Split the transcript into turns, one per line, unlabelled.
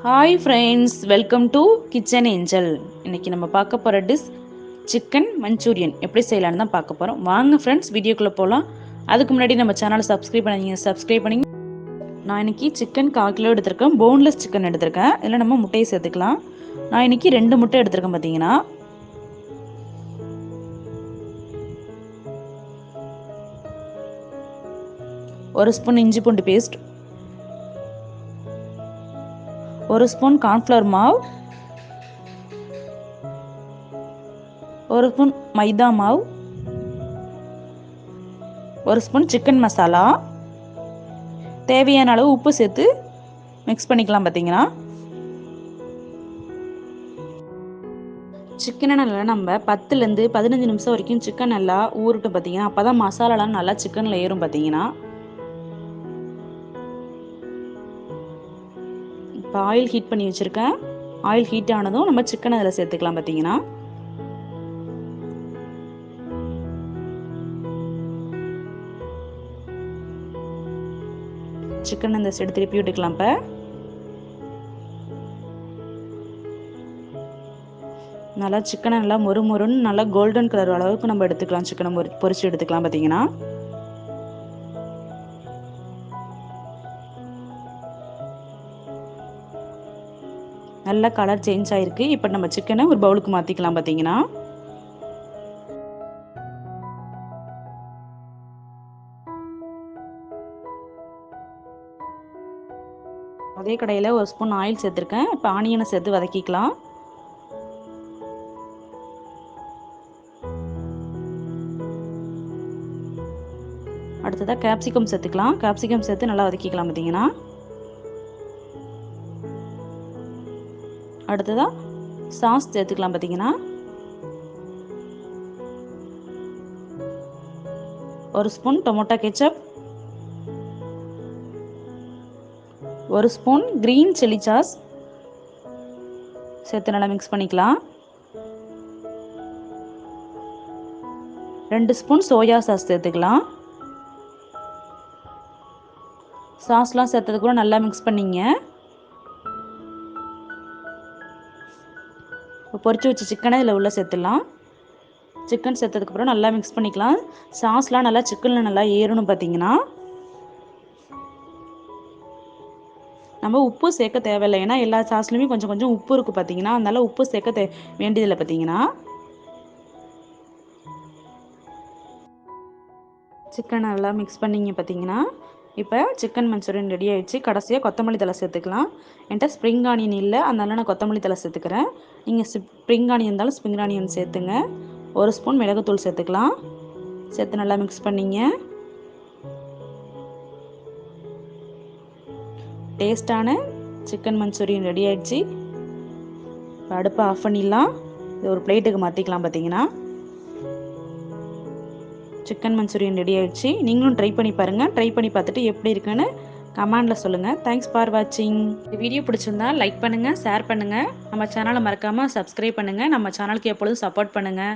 Hi friends, welcome to kitchen angel. இன்றைக்கி நம்ம பார்க்க போகிற டிஷ் சிக்கன் மஞ்சூரியன் எப்படி செய்யலான்னு தான் பார்க்க போகிறோம். வாங்க ஃப்ரெண்ட்ஸ், வீடியோக்குள்ளே போகலாம். அதுக்கு முன்னாடி நம்ம சேனலை சப்ஸ்கிரைப் பண்ணி. நான் இன்றைக்கி சிக்கன் 1/4 கிலோ எடுத்திருக்கேன். போன்லெஸ் சிக்கன் எடுத்திருக்கேன். இதில் நம்ம முட்டையை சேர்த்துக்கலாம். நான் இன்றைக்கி 2 முட்டை எடுத்திருக்கேன். பார்த்தீங்கன்னா ஒரு ஸ்பூன் இஞ்சி பூண்டு பேஸ்ட், ஒரு ஸ்பூன் கார்ன்ஃப்ளவர் மாவு, ஒரு ஸ்பூன் மைதா மாவு, ஒரு ஸ்பூன் சிக்கன் மசாலா, தேவையான அளவு உப்பு சேர்த்து மிக்ஸ் பண்ணிக்கலாம். பார்த்தீங்கன்னா சிக்கனை நல்லா நம்ம 10லேருந்து 15 நிமிஷம் வரைக்கும் சிக்கன் நல்லா ஊறட்டும். பார்த்தீங்கன்னா அப்போ தான் மசாலாலாம் நல்லா சிக்கனில் ஏறும். பார்த்தீங்கன்னா இப்போ ஆயில் ஹீட் பண்ணி வச்சுருக்கேன். ஆயில் ஹீட் ஆனதும் நம்ம சிக்கனை அதில் சேர்த்துக்கலாம். பார்த்தீங்கன்னா சிக்கன் இந்த சைடு திருப்பி விட்டுக்கலாம். இப்போ நல்லா சிக்கனை நல்லா மொறுன்னு நல்லா கோல்டன் கலர் அளவுக்கு நம்ம எடுத்துக்கலாம். சிக்கனை பொரிச்சு எடுத்துக்கலாம். பார்த்தீங்கன்னா நல்லா கலர் சேஞ்ச் ஆகிருக்கு. இப்போ நம்ம சிக்கனை ஒரு பவுலுக்கு மாற்றிக்கலாம். பார்த்தீங்கன்னா அதே கடையில் ஒரு ஸ்பூன் ஆயில் சேர்த்துருக்கேன். இப்போ ஆனியனை சேர்த்து வதக்கிக்கலாம். அடுத்ததாக கேப்சிகம் சேர்த்துக்கலாம். கேப்சிகம் சேர்த்து நல்லா வதக்கிக்கலாம். பார்த்தீங்கன்னா அடுத்ததாக சாஸ் சேர்த்துக்கலாம். பார்த்தீங்கன்னா ஒரு ஸ்பூன் டொமேட்டோ கெச்சப், ஒரு ஸ்பூன் கிரீன் சில்லி சாஸ் சேர்த்து நல்லா மிக்ஸ் பண்ணிக்கலாம். 2 ஸ்பூன் சோயா சாஸ் சேர்த்துக்கலாம். சாஸ்லாம் சேர்த்ததுக்குள்ள நல்லா மிக்ஸ் பண்ணிங்க. இப்போ பொரிச்சு வச்ச சிக்கனை இதில் உள்ள சேர்த்துடலாம். சிக்கன் சேர்த்ததுக்கப்புறம் நல்லா மிக்ஸ் பண்ணிக்கலாம். சாஸ்லாம் நல்லா சிக்கனில் நல்லா ஏறணும். பார்த்தீங்கன்னா நம்ம உப்பு சேர்க்க தேவையில்லை. ஏன்னா எல்லா சாஸ்லையுமே கொஞ்சம் கொஞ்சம் உப்பு இருக்குது. பார்த்தீங்கன்னா அதனால உப்பு சேர்க்க வேண்டியதில்லை. பார்த்தீங்கன்னா சிக்கனை நல்லா மிக்ஸ் பண்ணிங்க. பார்த்தீங்கன்னா இப்போ சிக்கன் மஞ்சூரியன் ரெடி ஆகிடுச்சு. கடைசியாக கொத்தமல்லி தழை சேர்த்துக்கலாம். என்கிட்ட ஸ்ப்ரிங் ஆனியன் இல்லை, அதனால நான் கொத்தமல்லி தழை சேர்த்துக்கிறேன். நீங்கள் ஸ்ப்ரிங் ஆனியன் இருந்தாலும் ஸ்ப்ரிங் ஆனியன் சேர்த்துங்க. ஒரு ஸ்பூன் மிளகுத்தூள் சேர்த்துக்கலாம். சேர்த்து நல்லா மிக்ஸ் பண்ணிங்க. டேஸ்டான சிக்கன் மஞ்சூரியன் ரெடி ஆகிடுச்சு. இப்போ அடுப்பை ஆஃப் பண்ணிடலாம். இது ஒரு பிளேட்டுக்கு மாற்றிக்கலாம். பார்த்தீங்கன்னா சிக்கன் மஞ்சூரியன் ரெடி ஆகிடுச்சு. நீங்களும் ட்ரை பண்ணி பாருங்கள். ட்ரை பண்ணி பார்த்துட்டு எப்படி இருக்குன்னு கமெண்டில் சொல்லுங்கள். தேங்க்ஸ் ஃபார் வாட்சிங். இந்த வீடியோ பிடிச்சிருந்தா லைக் பண்ணுங்கள், ஷேர் பண்ணுங்கள். நம்ம சேனலை மறக்காமல் சப்ஸ்கிரைப் பண்ணுங்கள். நம்ம சேனலுக்கு எப்பொழுதும் சப்போர்ட் பண்ணுங்கள்.